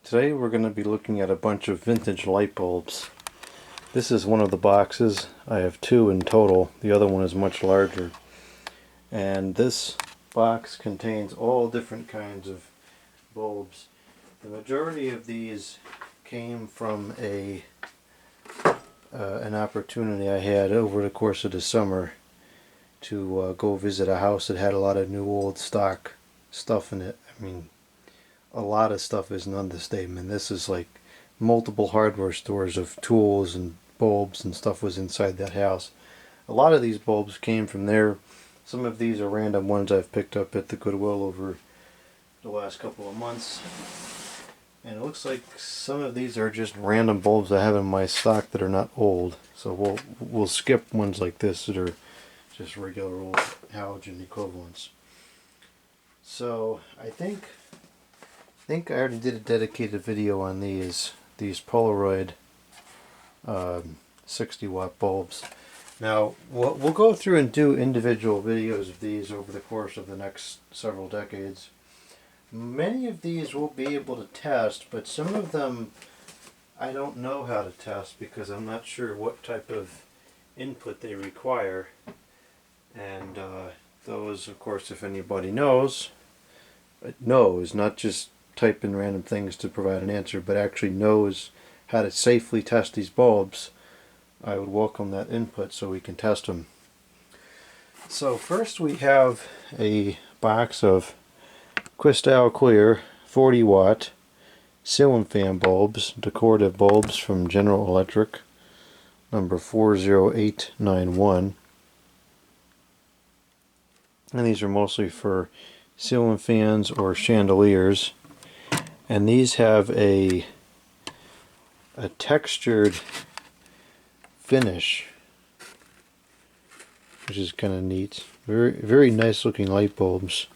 Today we're going to be looking at a bunch of vintage light bulbs. This is one of the boxes. I have two in total. The other one is much larger. And this box contains all different kinds of bulbs. The majority of these came from an opportunity I had over the course of the summer to go visit a house that had a lot of new old stock stuff in it. I mean, a lot of stuff is an understatement. This is like multiple hardware stores of tools and bulbs and stuff was inside that house. A lot of these bulbs came from there. Some of these are random ones I've picked up at the Goodwill over the last couple of months. And it looks like some of these are just random bulbs I have in my stock that are not old. So we'll skip ones like this that are just regular old halogen equivalents. So I think I already did a dedicated video on these Polaroid 60 watt bulbs. Now we'll go through and do individual videos of these over the course of the next several decades. Many of these we'll be able to test, but some of them I don't know how to test because I'm not sure what type of input they require. And those, of course, if anybody knows, not just type in random things to provide an answer, but actually knows how to safely test these bulbs, I would welcome that input so we can test them. So first we have a box of Cristal Clear 40 watt ceiling fan bulbs, decorative bulbs from General Electric, number 40891. And these are mostly for ceiling fans or chandeliers. And these have a textured finish, which is kind of neat. Very nice looking light bulbs.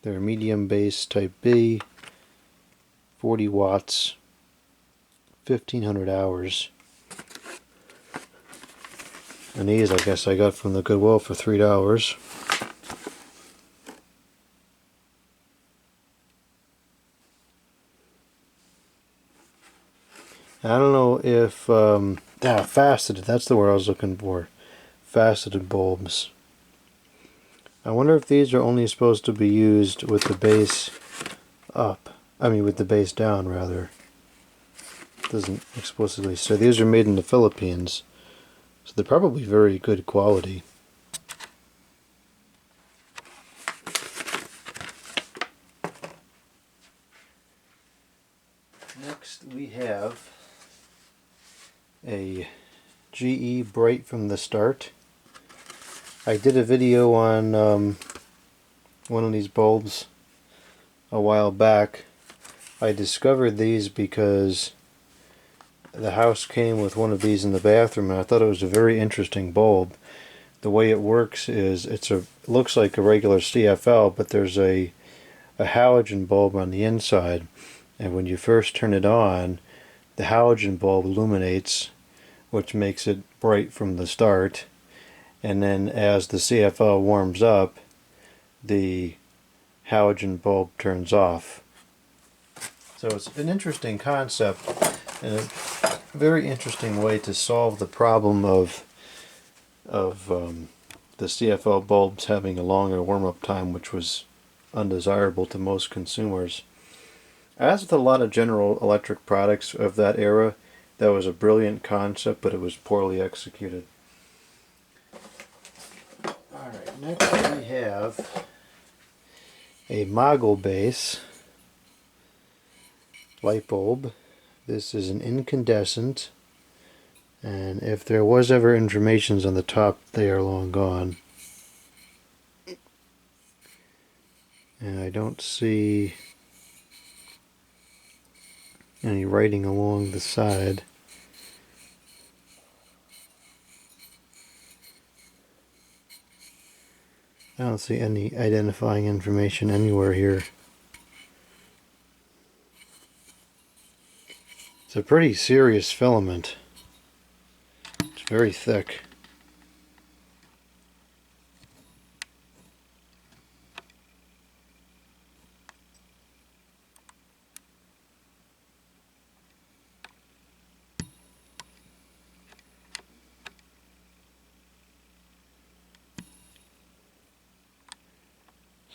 They're medium base type B, 40 watts, 1500 hours. And these I guess I got from the Goodwill for $3. I don't know if faceted, that's the word I was looking for. Faceted bulbs. I wonder if these are only supposed to be used with the base up. I mean with the base down rather. It doesn't explicitly say. These are made in the Philippines, so they're probably very good quality. Next we have a GE Bright from the Start. I did a video on one of these bulbs a while back. I discovered these because the house came with one of these in the bathroom and I thought it was a very interesting bulb. The way it works is it looks like a regular CFL, but there's a halogen bulb on the inside, and when you first turn it on, the halogen bulb illuminates, which makes it bright from the start, and then as the CFL warms up, the halogen bulb turns off. So it's an interesting concept and a very interesting way to solve the problem of the CFL bulbs having a longer warm-up time, which was undesirable to most consumers. As with a lot of General Electric products of that era, that was a brilliant concept, but it was poorly executed. Alright, next we have a Moggle base light bulb. This is an incandescent, and if there was ever information on the top, they are long gone. And I don't see any writing along the side. I don't see any identifying information anywhere here. It's a pretty serious filament. It's very thick.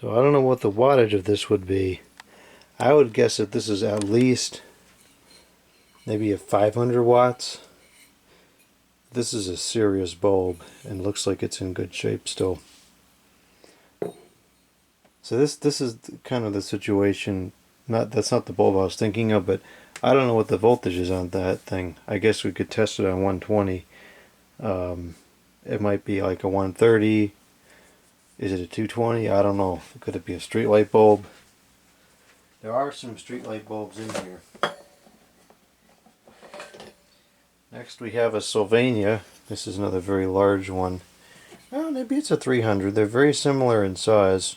So I don't know what the wattage of this would be. I would guess that this is at least maybe a 500 watts. This is a serious bulb and looks like it's in good shape still. So this is kind of the situation. That's not the bulb I was thinking of, but I don't know what the voltage is on that thing. I guess we could test it on 120. It might be like a 130. Is it a 220? I don't know. Could it be a street light bulb? There are some street light bulbs in here. Next we have a Sylvania. This is another very large one. Oh, maybe it's a 300. They're very similar in size.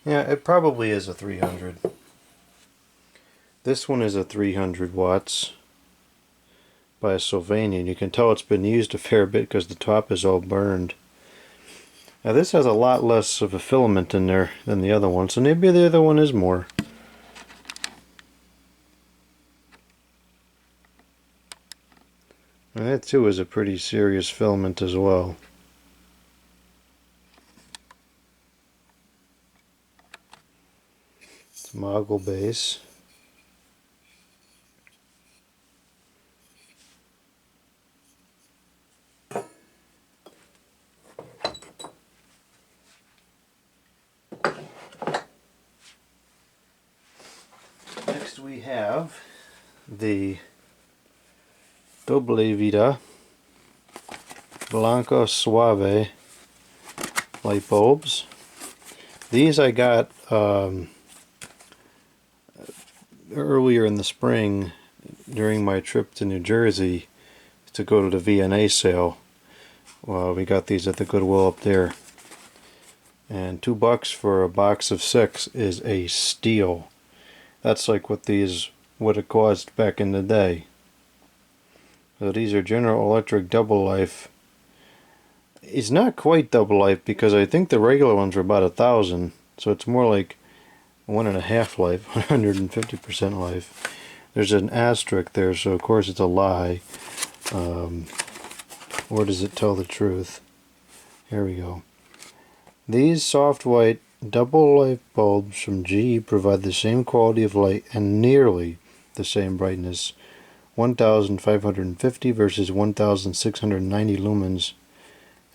Yeah, it probably is a 300. This one is a 300 watts by a Sylvania. And you can tell it's been used a fair bit because the top is all burned. Now this has a lot less of a filament in there than the other one, so maybe the other one is more. And that too is a pretty serious filament as well. It's Mogul base. Next we have the Doble Vida Blanco Suave light bulbs. These I got earlier in the spring during my trip to New Jersey to go to the VNA sale. Well, we got these at the Goodwill up there. And $2 for a box of 6 is a steal. That's like what these would have cost back in the day. So these are General Electric Double Life. It's not quite Double Life because I think the regular ones are about 1,000. So it's more like 1.5 life, 150% life. There's an asterisk there, so of course it's a lie. Or does it tell the truth? Here we go. These soft white double life bulbs from GE provide the same quality of light and nearly the same brightness. 1,550 versus 1,690 lumens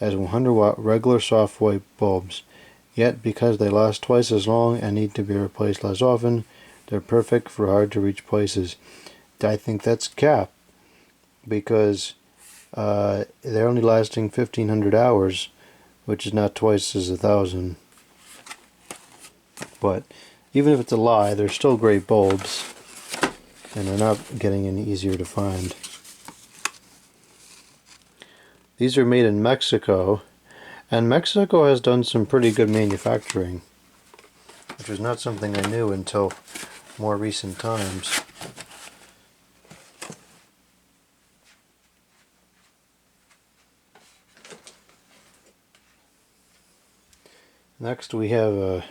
as 100 watt regular soft white bulbs. Yet because they last twice as long and need to be replaced less often, they're perfect for hard to reach places. I think that's cap because they're only lasting 1,500 hours, which is not twice as 1,000. But even if it's a lie, they're still great bulbs, and they're not getting any easier to find. These are made in Mexico, and Mexico has done some pretty good manufacturing, which was not something I knew until more recent times. Next we have a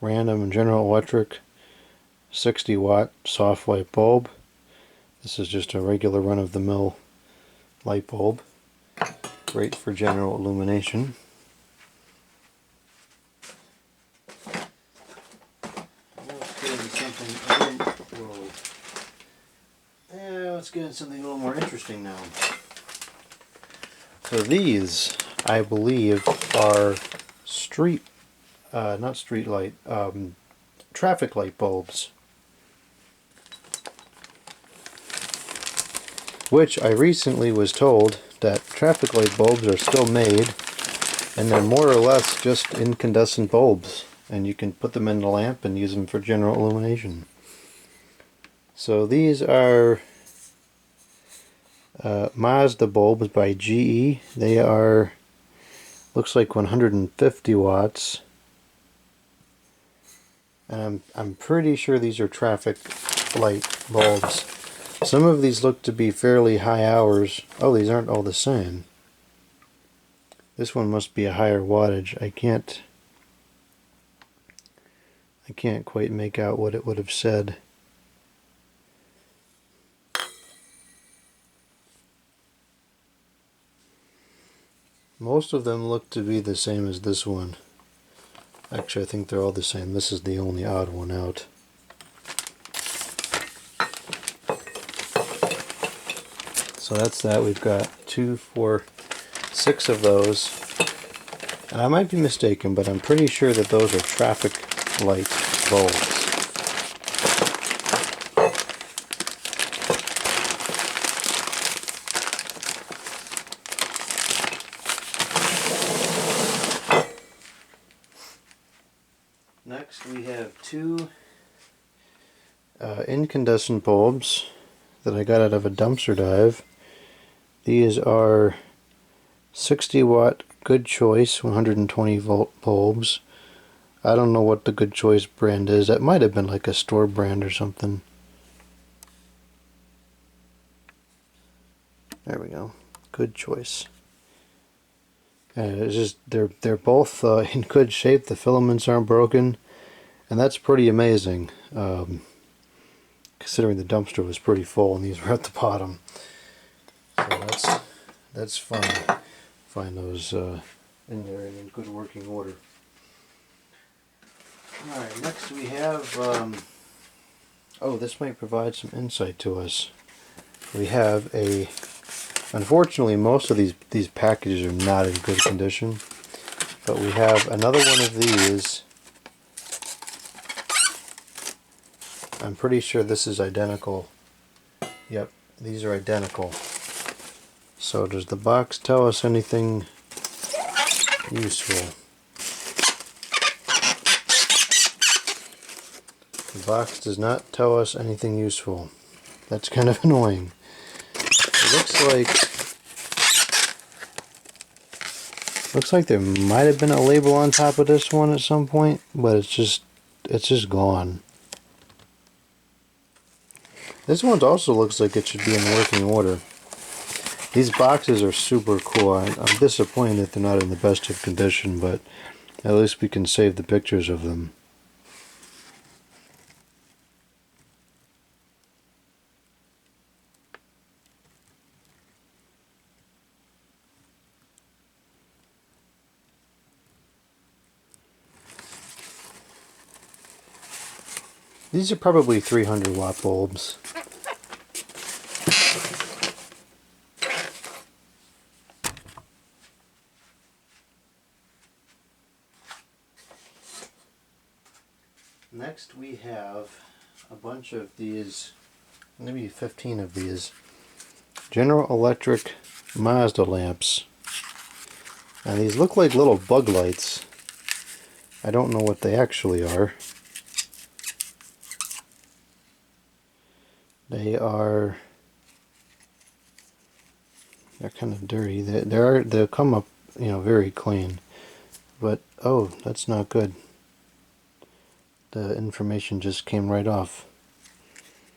random General Electric 60 watt soft white bulb. This is just a regular run-of-the-mill light bulb. Great for general illumination. Let's get into something a little more interesting now. So these, I believe, are not street light, traffic light bulbs. Which I recently was told that traffic light bulbs are still made, and they're more or less just incandescent bulbs, and you can put them in the lamp and use them for general illumination. So these are Mazda bulbs by GE. They are, looks like 150 watts. And I'm pretty sure these are traffic light bulbs. Some of these look to be fairly high hours. Oh, these aren't all the same. This one must be a higher wattage. I can't quite make out what it would have said. Most of them look to be the same as this one. Actually, I think they're all the same. This is the only odd one out. So that's that. We've got 2, 4, 6 of those. And I might be mistaken, but I'm pretty sure that those are traffic light bulbs. Next we have 2 incandescent bulbs that I got out of a dumpster dive. These are 60 watt Good Choice 120 volt bulbs. I don't know what the Good Choice brand is. That might have been like a store brand or something. There we go. Good Choice. And it's just they're both in good shape. The filaments aren't broken, and that's pretty amazing. Considering the dumpster was pretty full and these were at the bottom. So that's fun. Find those in there and in good working order. Alright, next we have, oh, this might provide some insight to us. We have unfortunately most of these packages are not in good condition, but we have another one of these. I'm pretty sure this is identical. Yep, these are identical. So does the box tell us anything useful? The box does not tell us anything useful. That's kind of annoying. It looks like there might have been a label on top of this one at some point, but it's just gone. This one also looks like it should be in working order. These boxes are super cool. I'm disappointed that they're not in the best of condition, but at least we can save the pictures of them. These are probably 300 watt bulbs. Next we have a bunch of these, maybe 15 of these General Electric Mazda lamps. And these look like little bug lights. I don't know what they actually are. They're kind of dirty. They'll come up, very clean. But oh, that's not good. The information just came right off.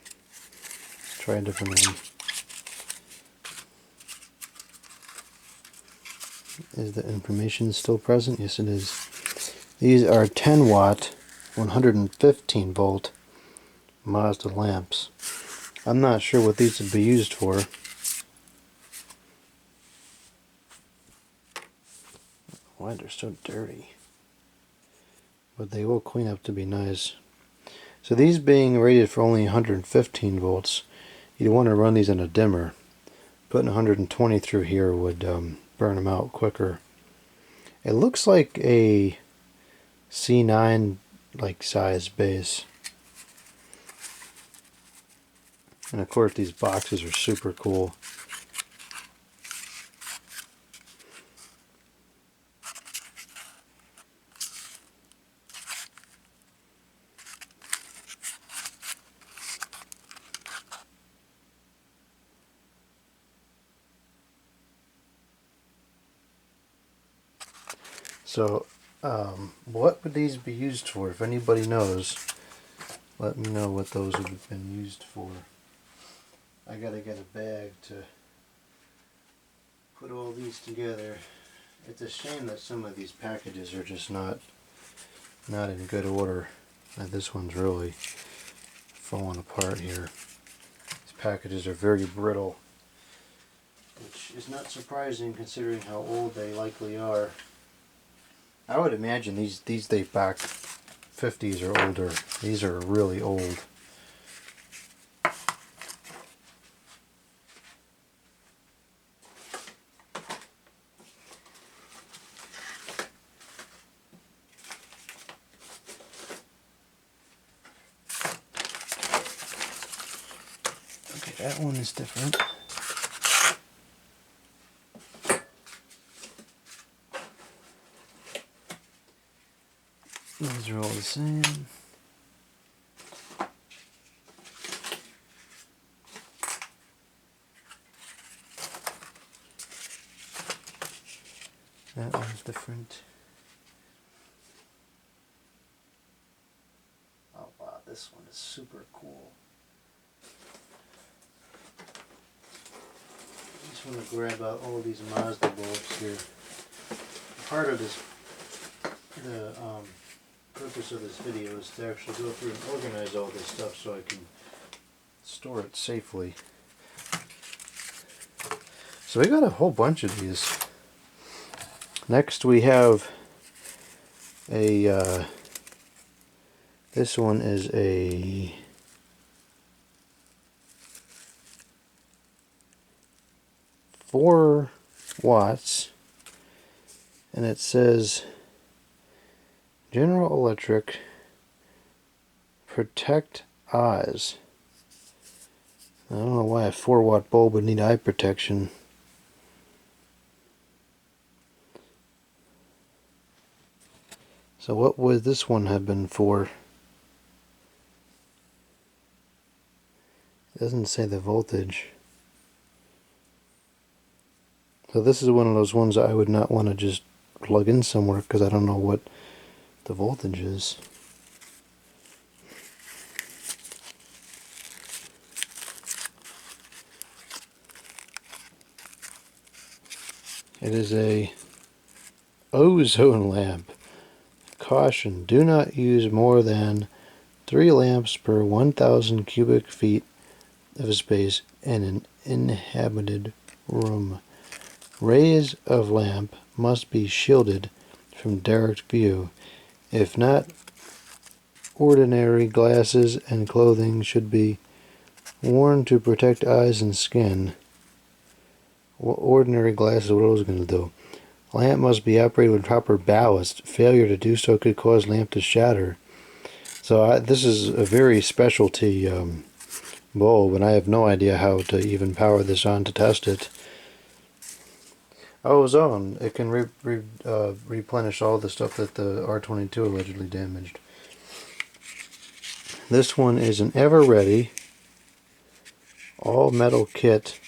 Let's try a different one. Is the information still present? Yes, it is. These are 10 watt, 115 volt Mazda lamps. I'm not sure what these would be used for. Why they're so dirty. But they will clean up to be nice. So these being rated for only 115 volts, you'd want to run these in a dimmer. Putting 120 through here would burn them out quicker. It looks like a C9 size base. And of course these boxes are super cool. So, what would these be used for? If anybody knows, let me know what those would have been used for. I gotta get a bag to put all these together. It's a shame that some of these packages are just not in good order. This one's really falling apart here. These packages are very brittle, which is not surprising considering how old they likely are. I would imagine these date back 50s or older. These are really old. Okay, that one is different. These are all the same. That one's different. Oh wow, this one is super cool. I just want to grab out all these Mazda bulbs here. Part of this, the purpose of this video is to actually go through and organize all this stuff so I can store it safely. So we got a whole bunch of these. Next we have a, this one is a 4 watts, and it says General Electric Protect Eyes. I don't know why a 4-watt bulb would need eye protection. So what would this one have been for? It doesn't say the voltage. So this is one of those ones I would not want to just plug in somewhere because I don't know what the voltage is. It is a ozone lamp. Caution, do not use more than 3 lamps per 1,000 cubic feet of space in an inhabited room. Rays of lamp must be shielded from direct view. If not, ordinary glasses and clothing should be worn to protect eyes and skin. What ordinary glasses, what are those going to do? Lamp must be operated with proper ballast. Failure to do so could cause lamp to shatter. So this is a very specialty bulb, and I have no idea how to even power this on to test it. Ozone. It can replenish all the stuff that the R22 allegedly damaged. This one is an ever-ready all-metal kit.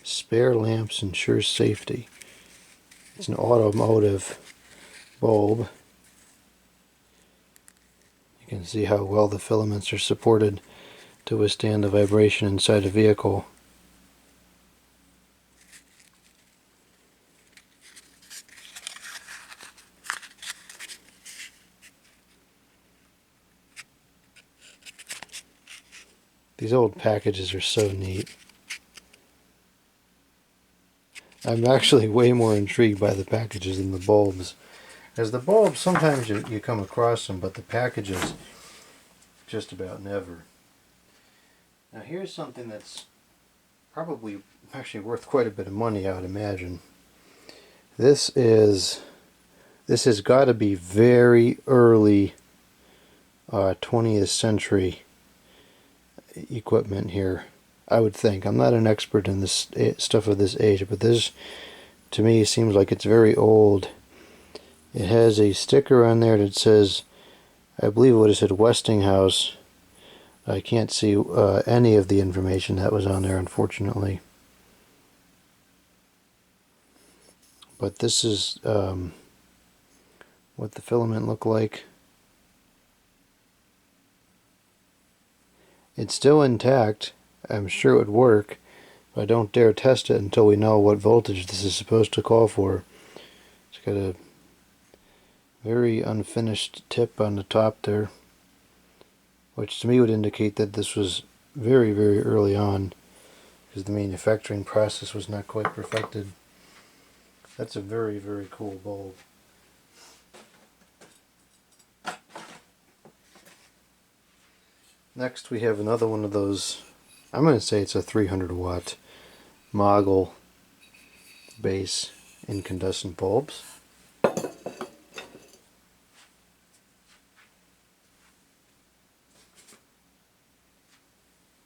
Spare lamps ensure safety. It's an automotive bulb. You can see how well the filaments are supported to withstand the vibration inside a vehicle. These old packages are so neat. I'm actually way more intrigued by the packages than the bulbs. As the bulbs, sometimes you come across them, but the packages, just about never. Now here's something that's probably actually worth quite a bit of money, I would imagine. This has got to be very early 20th century equipment here, I would think. I'm not an expert in this stuff of this age, but this to me seems like it's very old. It has a sticker on there that says, I believe what it said, Westinghouse. I can't see any of the information that was on there, unfortunately. But this is what the filament looked like. It's still intact. I'm sure it would work, but I don't dare test it until we know what voltage this is supposed to call for. It's got a very unfinished tip on the top there, which to me would indicate that this was very, very early on, because the manufacturing process was not quite perfected. That's a very, very cool bulb. Next we have another one of those, I'm going to say it's a 300 watt Mogul base incandescent bulbs.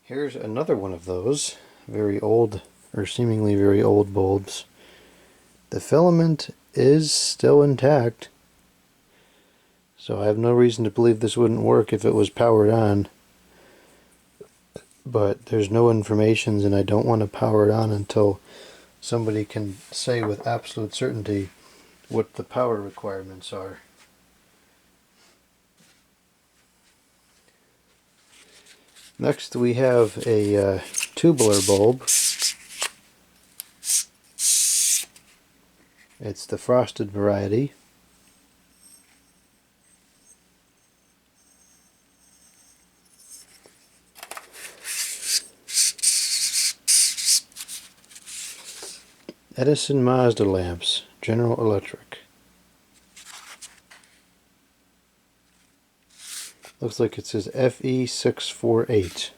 Here's another one of those very old, or seemingly very old bulbs. The filament is still intact, so I have no reason to believe this wouldn't work if it was powered on. But there's no information, and I don't want to power it on until somebody can say with absolute certainty what the power requirements are. Next we have a tubular bulb. It's the frosted variety. Edison Mazda lamps, General Electric. Looks like it says FE648.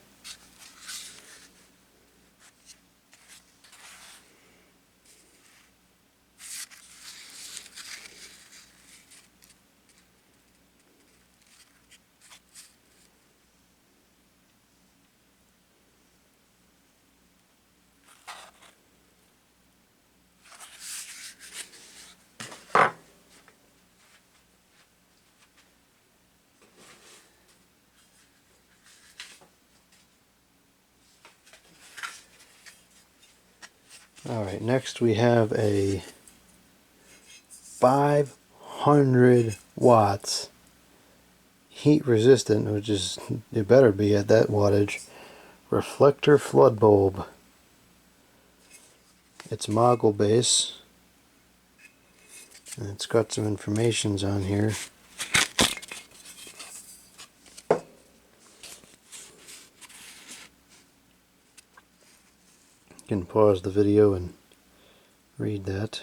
Alright, next we have a 500 watts heat resistant, which is, it better be at that wattage, reflector flood bulb. It's Mogul base, and it's got some informations on here. You can pause the video and read that.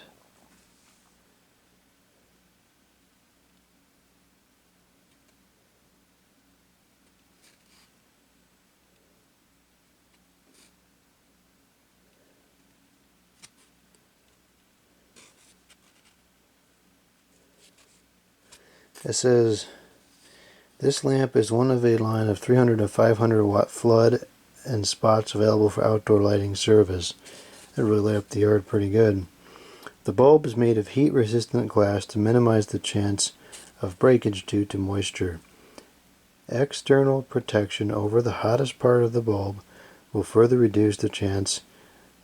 It says, this lamp is one of a line of 300 to 500 watt flood and spots available for outdoor lighting service. It really lit up the yard pretty good. The bulb is made of heat resistant glass to minimize the chance of breakage due to moisture. External protection over the hottest part of the bulb will further reduce the chance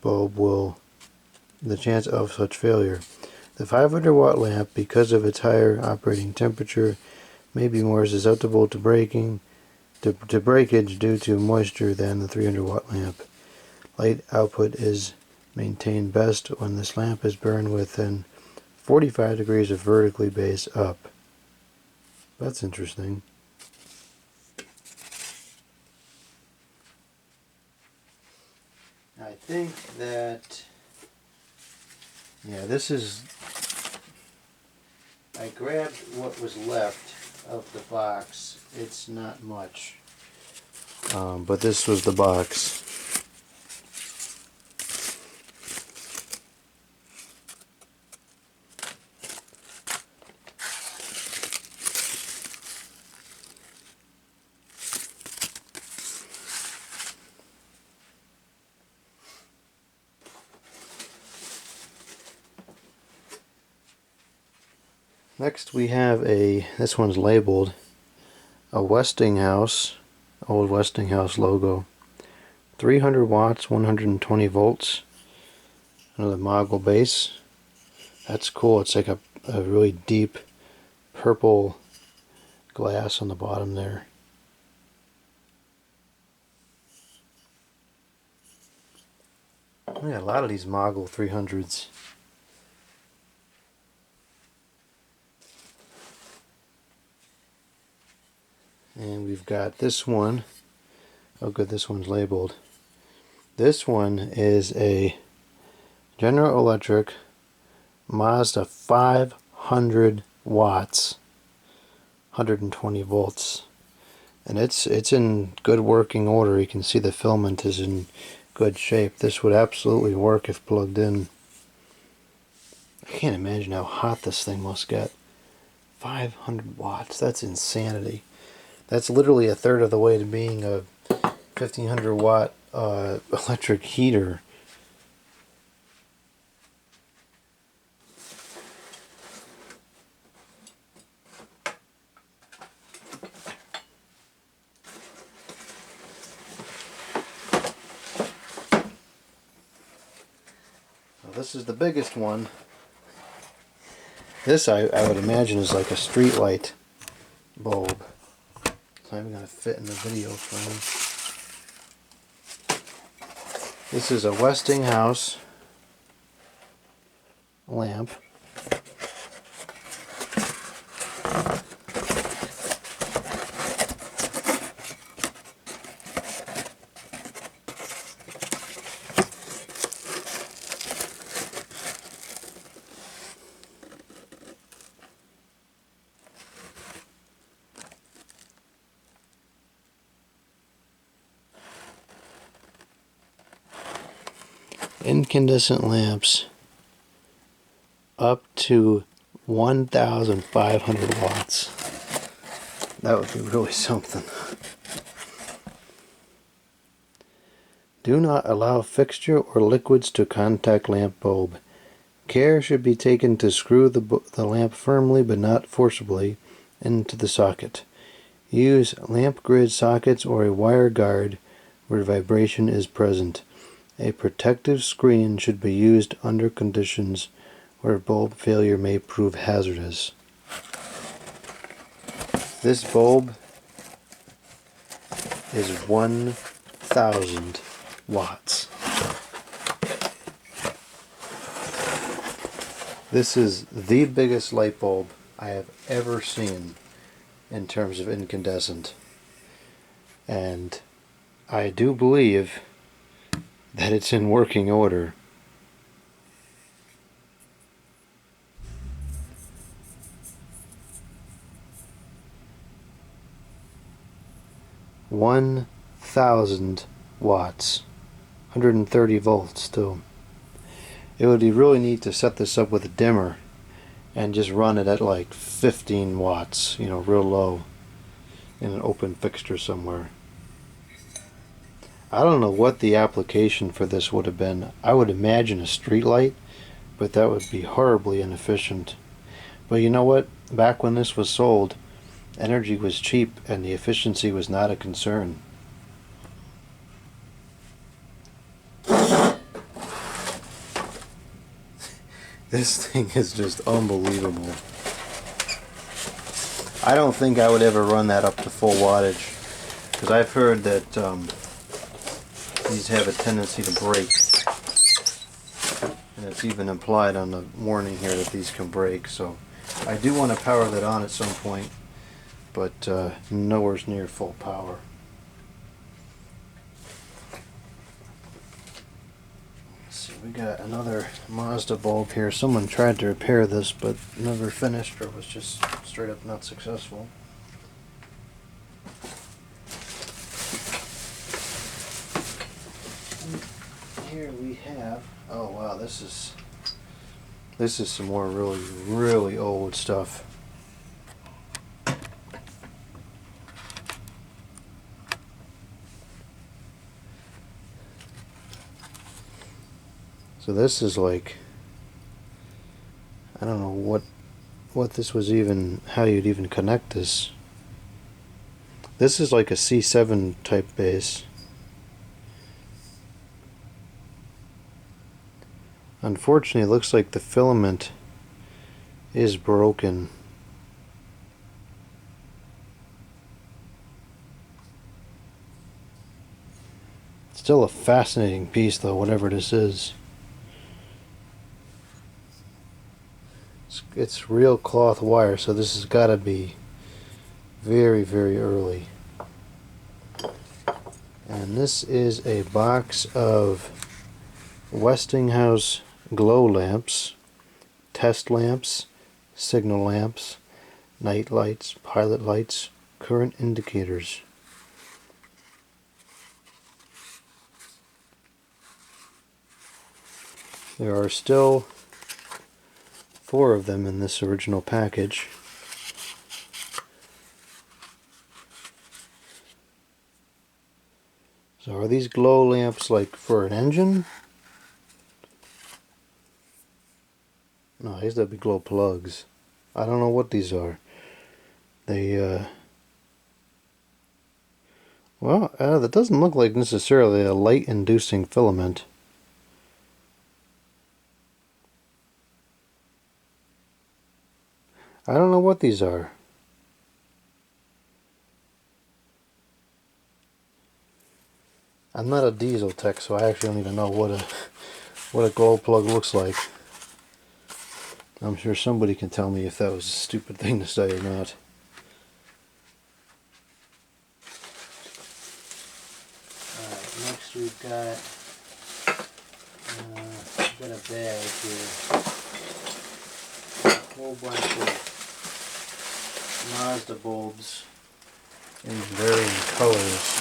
of such failure. The 500 watt lamp, because of its higher operating temperature, may be more susceptible to breakage due to moisture than the 300 watt lamp. Light output is maintained best when this lamp is burned within 45 degrees of vertically base up. That's interesting. I think that, yeah, this is, I grabbed what was left of the box. It's not much, but this was the box. Next we have this one's labeled, a Westinghouse, old Westinghouse logo. 300 watts, 120 volts. Another Mogul base. That's cool. It's like a really deep purple glass on the bottom there. Yeah, a lot of these Mogul 300s. And we've got this one. Oh good, this one's labeled. This one is a General Electric Mazda 500 watts, 120 volts. And it's in good working order. You can see the filament is in good shape. This would absolutely work if plugged in. I can't imagine how hot this thing must get. 500 watts, that's insanity. That's literally a third of the way to being a 1500 watt electric heater. Now, this is the biggest one. This I would imagine is like a street light bulb. It's not even going to fit in the video frame. This is a Westinghouse lamp. Incandescent lamps up to 1,500 watts. That would be really something. Do not allow fixture or liquids to contact lamp bulb. Care should be taken to screw the lamp firmly but not forcibly into the socket. Use lamp grid sockets or a wire guard where vibration is present. A protective screen should be used under conditions where bulb failure may prove hazardous. This bulb is 1,000 watts. This is the biggest light bulb I have ever seen in terms of incandescent. And I do believe that it's in working order. $1,000 watts, 130 volts too. It would be really neat to set this up with a dimmer and just run it at like 15 watts, you know, real low in an open fixture somewhere. I don't know what the application for this would have been. I would imagine a street light, but that would be horribly inefficient. But you know what? Back when this was sold, energy was cheap and the efficiency was not a concern. This thing is just unbelievable. I don't think I would ever run that up to full wattage, because I've heard that these have a tendency to break, and it's even implied on the warning here that these can break. So I do want to power that on at some point, but nowhere near full power. Let's see, we got another Mazda bulb here. Someone tried to repair this but never finished, or was just straight up not successful. Here we have, oh wow, this is some more really old stuff. So this is like, I don't know what this was even, how you'd even connect this. This is like a C7 type base. Unfortunately, it looks like the filament is broken. Still a fascinating piece though, whatever this is. It's real cloth wire, so this has got to be very early. And this is a box of Westinghouse glow lamps, test lamps, signal lamps, night lights, pilot lights, current indicators. There are still 4 of them in this original package. So are these glow lamps like for an engine? No, these would be glow plugs. I don't know what these are. They, well, that doesn't look like necessarily a light-inducing filament. I don't know what these are. I'm not a diesel tech, so I actually don't even know what a glow plug looks like. I'm sure somebody can tell me if that was a stupid thing to say or not. Alright, next we've got a bag here. A whole bunch of Mazda bulbs in varying colors.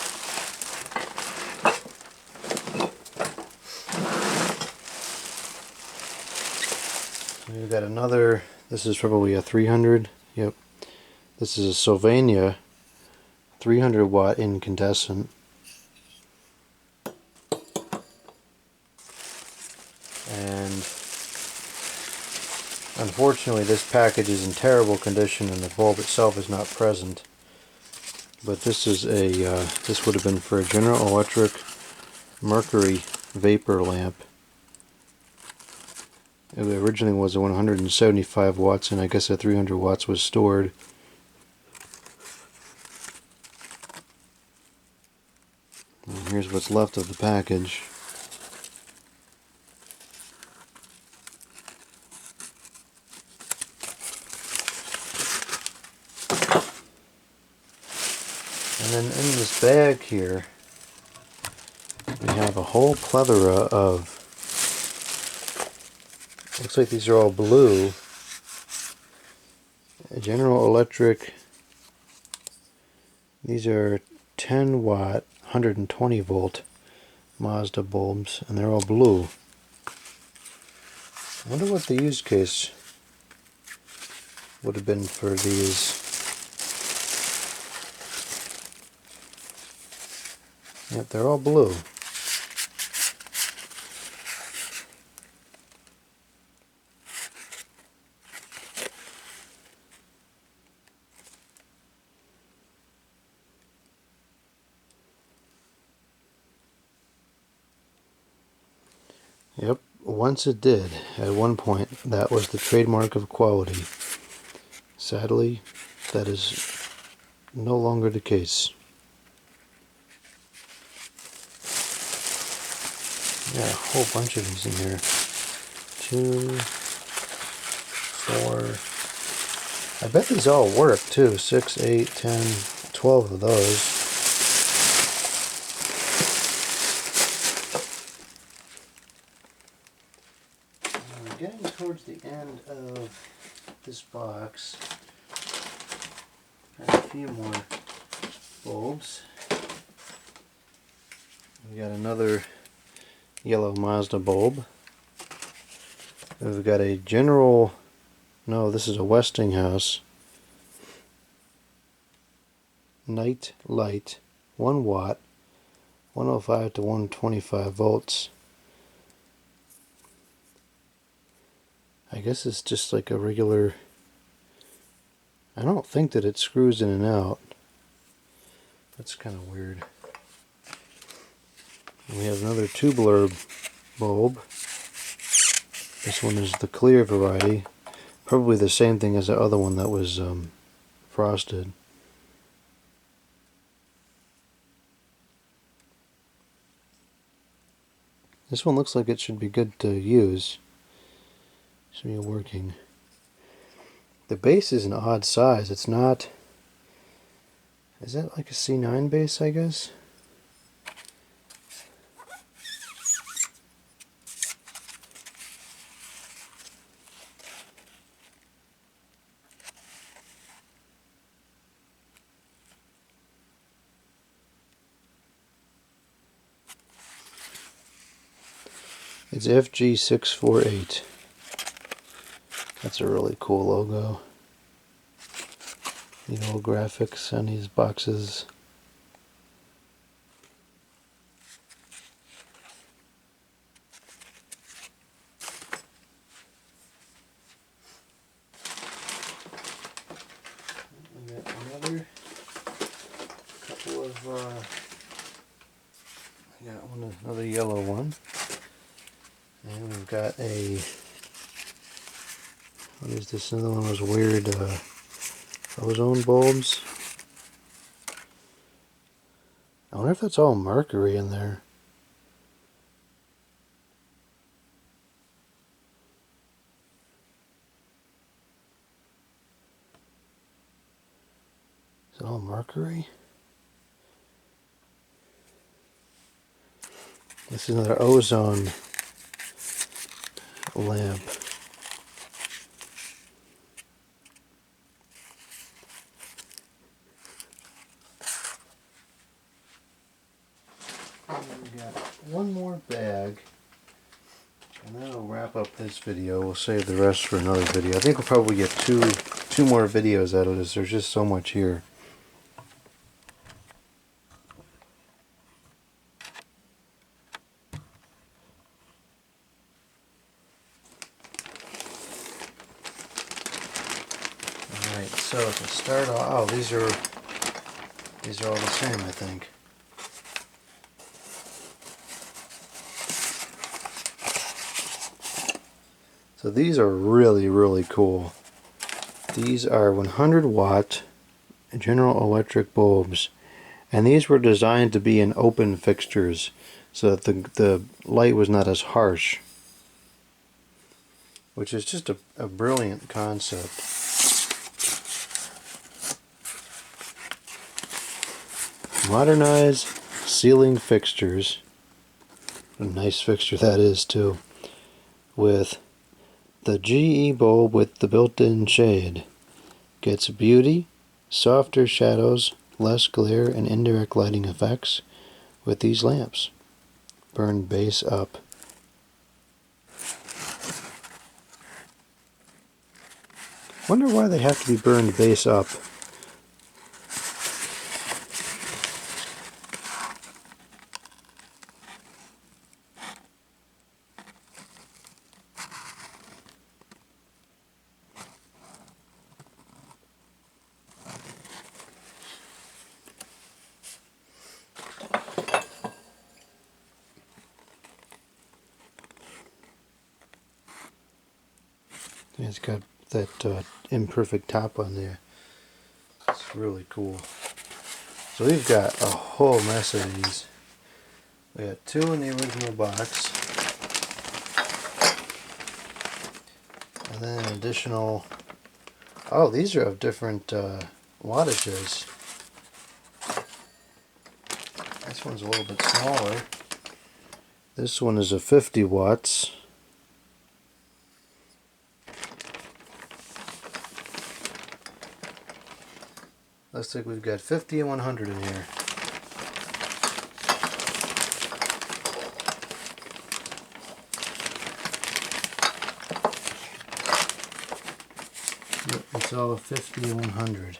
We've got another, this is probably a 300, yep. This is a Sylvania 300 watt incandescent. And unfortunately this package is in terrible condition and the bulb itself is not present. But this is a, this would have been for a General Electric mercury vapor lamp. It originally was a 175 watts and I guess a 300 watts was stored. And here's what's left of the package. And then in this bag here, we have a whole plethora of, looks like these are all blue, General Electric, these are 10 watt, 120 volt Mazda bulbs, and they're all blue. I wonder what the use case would have been for these. Yep, they're all blue. Yep, once it did. At one point, that was the trademark of quality. Sadly, that is no longer the case. Yeah, a whole bunch of these in here. 2, 4. I bet these all work too. 6, 8, 10, 12 of those. We're getting towards the end of this box. Got a few more bulbs. We got another yellow Mazda bulb. We've got a General, no, this is a Westinghouse Night Light, 1 watt, 105 to 125 volts. I guess it's just like a regular, I don't think that it screws in and out. That's kind of weird. We have another tubular bulb. This one is the clear variety. Probably the same thing as the other one that was frosted. This one looks like it should be good to use. Should be working. The base is an odd size. It's not... Is that like a C9 base, I guess? It's FG648. That's a really cool logo. The old graphics on these boxes. We got another couple of, another yellow one. And we've got a, what is this? Another one of those weird ozone bulbs. I wonder if that's all mercury in there. Is it all mercury? This is another ozone lamp. And we got one more bag, and that'll wrap up this video. We'll save the rest for another video. I think we'll probably get two more videos out of this. There's just so much here. Alright, so to start off, oh, these are all the same, I think. So these are really, really cool. These are 100 watt General Electric bulbs, and these were designed to be in open fixtures so that the light was not as harsh, which is just a brilliant concept. Modernized ceiling fixtures, a nice fixture that is too, with the GE bulb with the built-in shade. Gets beauty, softer shadows, less glare, and indirect lighting effects with these lamps. Burn base up. Wonder why they have to be burned base up. It's got that imperfect top on there. It's really cool. So we've got a whole mess of these. We got two in the original box, and then an additional. Oh, these are of different wattages. This one's a little bit smaller. This one is a 50 watts. Looks like we've got 50 and 100 in here. Yep, it's all 50 and 100.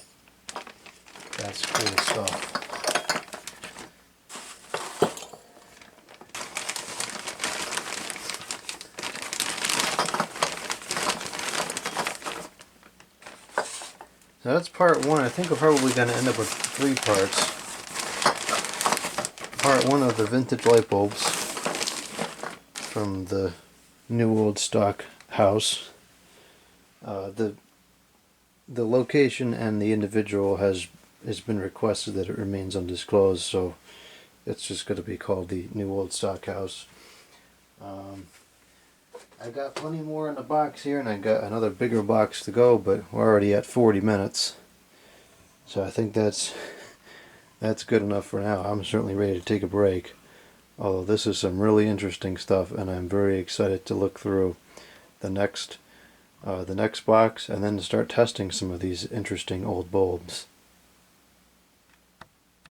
That's cool stuff. So that's part one. I think we're probably going to end up with 3 parts. Part one of the vintage light bulbs from the new old stock house. The location and the individual has been requested that it remains undisclosed, so it's just going to be called the new old stock house. I got plenty more in the box here, and I got another bigger box to go, but we're already at 40 minutes. So I think that's good enough for now. I'm certainly ready to take a break. Although this is some really interesting stuff, and I'm very excited to look through the next box and then to start testing some of these interesting old bulbs.